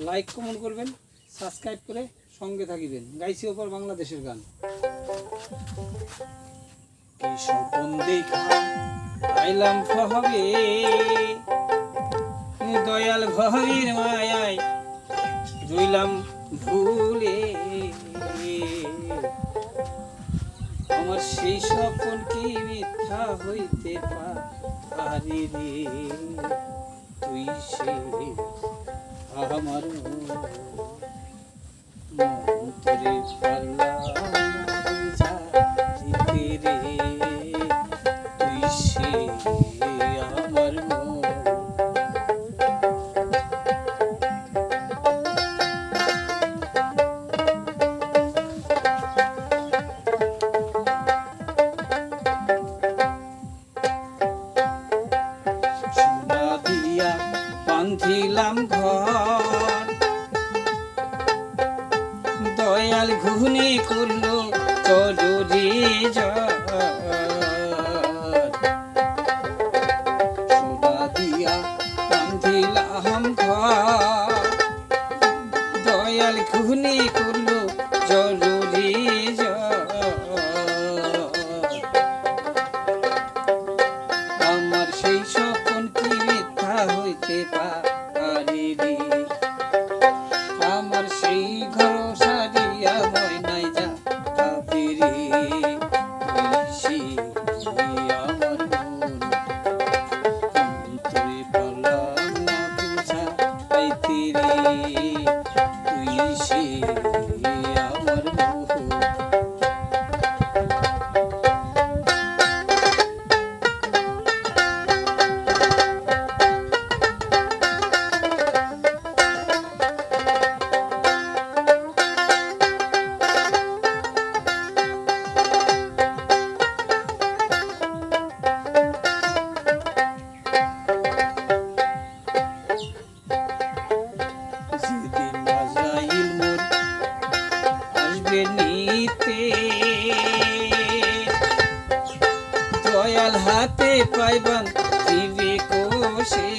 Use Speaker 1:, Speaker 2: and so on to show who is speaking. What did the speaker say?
Speaker 1: Like comment করবেন, subscribe করে সঙ্গে থাকিবেন। গাইছি ওপর বাংলাদেশের গান। কি স্বপন দেখা আইলাম ফহবে, দয়াল ভবের মায়ায় রইলাম ভুলে। আমার সেই স্বপন কি মিথ্যা হইতে পারে রে? তুই সে আমার অন্তরে পারলাম বুঝাইতে রে। তুই সে আমার সোনা দিয়া বান্ধিলাম ঘর, দয়াল ঘুনে করলো চলরে সোনা দিয়া বান্ধিলাম ঘর, দয়াল ঘুনে করলো চলরে আমার সেই স্বপ্ন কি মিথ্যা হইতে পারে রে? আমার সেই ঘর সারিয়া ময়নাই যা রে। তুই সে আমার মন অন্তরে পারলাম না বুঝাইতে রে। তুই সে আমার মোহ। যেদিন আজরাইল মোর আসবে নিতে, দয়াল হাতে পাইবান দিবে কোষে।